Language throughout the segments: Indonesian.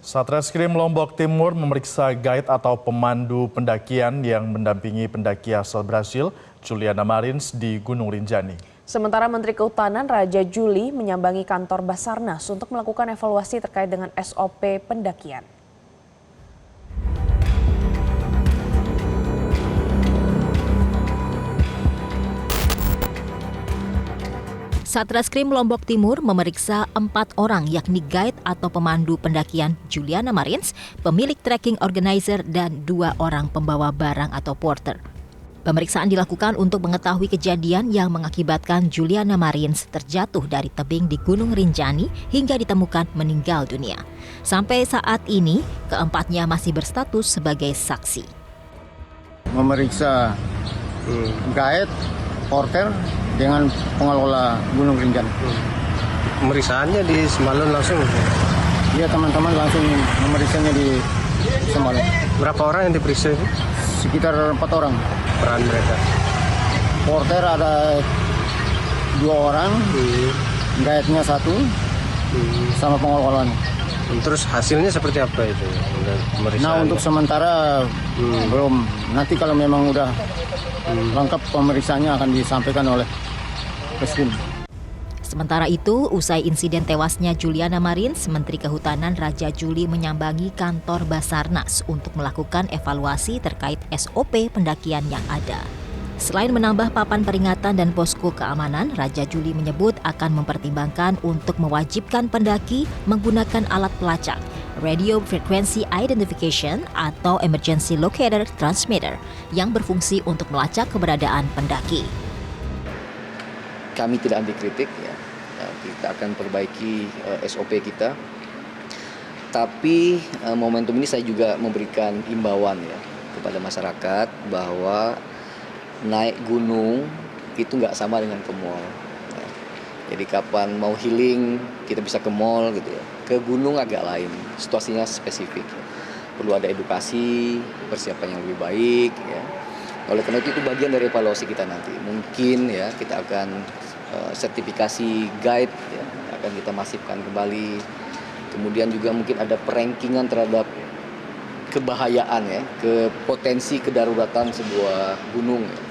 Satreskrim Lombok Timur memeriksa guide atau pemandu pendakian yang mendampingi pendaki asal Brasil, Juliana Marins, di Gunung Rinjani. Sementara Menteri Kehutanan Raja Juli menyambangi kantor Basarnas untuk melakukan evaluasi terkait dengan SOP pendakian. Satreskrim Lombok Timur memeriksa 4 orang yakni guide atau pemandu pendakian Juliana Marins, pemilik trekking organizer, dan 2 orang pembawa barang atau porter. Pemeriksaan dilakukan untuk mengetahui kejadian yang mengakibatkan Juliana Marins terjatuh dari tebing di Gunung Rinjani hingga ditemukan meninggal dunia. Sampai saat ini, keempatnya masih berstatus sebagai saksi. Memeriksa guide, porter, dengan pengelola Gunung Rinjani. Pemeriksaannya di Semalun langsung? Iya, teman-teman langsung memeriksanya di Semalun. Berapa orang yang diperiksa itu? Sekitar 4 orang. Peran mereka? Porter ada 2 orang, guide-nya 1, sama pengelolanya. Terus hasilnya seperti apa itu? Nah, untuk sementara belum. Nanti kalau memang udah lengkap pemeriksaannya akan disampaikan oleh Reskrim. Sementara itu, usai insiden tewasnya Juliana Marins, Menteri Kehutanan Raja Juli menyambangi kantor Basarnas untuk melakukan evaluasi terkait SOP pendakian yang ada. Selain menambah papan peringatan dan posko keamanan, Raja Juli menyebut akan mempertimbangkan untuk mewajibkan pendaki menggunakan alat pelacak, Radio Frequency Identification atau Emergency Locator Transmitter yang berfungsi untuk melacak keberadaan pendaki. Kami tidak anti kritik, ya. Kita akan perbaiki SOP kita. Tapi momentum ini saya juga memberikan imbauan ya kepada masyarakat bahwa naik gunung itu nggak sama dengan ke mall. Ya. Jadi kapan mau healing kita bisa ke mall gitu ya. Ke gunung agak lain, situasinya spesifik. Ya. Perlu ada edukasi, persiapan yang lebih baik. Ya. Oleh karena itu bagian dari evaluasi kita nanti. Mungkin ya kita akan sertifikasi guide ya, akan kita masifkan kembali. Kemudian juga mungkin ada perankingan terhadap kebahayaan ya, ke potensi kedaruratan sebuah gunung. Ya.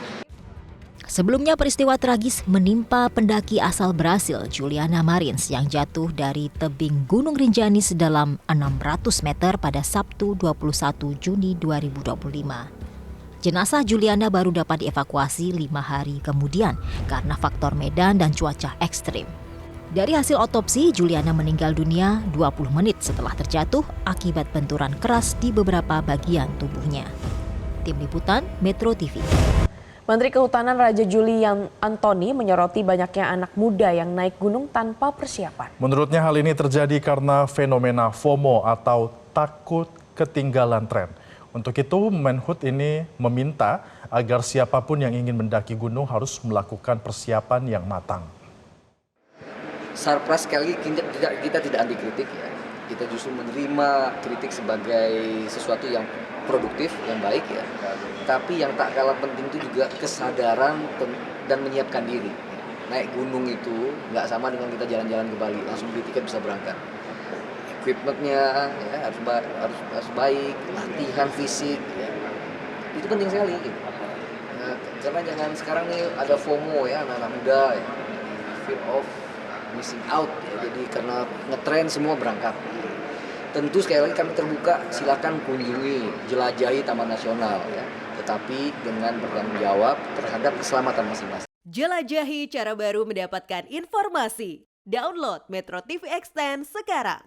Sebelumnya peristiwa tragis menimpa pendaki asal Brasil, Juliana Marins, yang jatuh dari tebing Gunung Rinjani sedalam 600 meter pada Sabtu 21 Juni 2025. Jenazah Juliana baru dapat dievakuasi 5 hari kemudian karena faktor medan dan cuaca ekstrim. Dari hasil otopsi, Juliana meninggal dunia 20 menit setelah terjatuh akibat benturan keras di beberapa bagian tubuhnya. Tim Liputan Metro TV. Menteri Kehutanan Raja Juli Antoni menyoroti banyaknya anak muda yang naik gunung tanpa persiapan. Menurutnya hal ini terjadi karena fenomena FOMO atau takut ketinggalan tren. Untuk itu, Menhub ini meminta agar siapapun yang ingin mendaki gunung harus melakukan persiapan yang matang. Sarpras sekali kita tidak anti kritik ya. Kita justru menerima kritik sebagai sesuatu yang produktif, yang baik ya. Tapi yang tak kalah penting itu juga kesadaran dan menyiapkan diri. Naik gunung itu nggak sama dengan kita jalan-jalan ke Bali, langsung beli tiket bisa berangkat. Equipmentnya ya, harus baik, latihan fisik ya. Itu penting sekali gitu. Ya, karena jangan sekarang nih ada FOMO ya, anak-anak muda ya, fear of missing out ya. Jadi karena ngetren semua berangkat. Tentu sekali lagi kami terbuka, silakan kunjungi, jelajahi Taman Nasional ya, tetapi dengan bertanggung jawab terhadap keselamatan masing-masing. Jelajahi cara baru mendapatkan informasi. Download Metro TV Extend sekarang.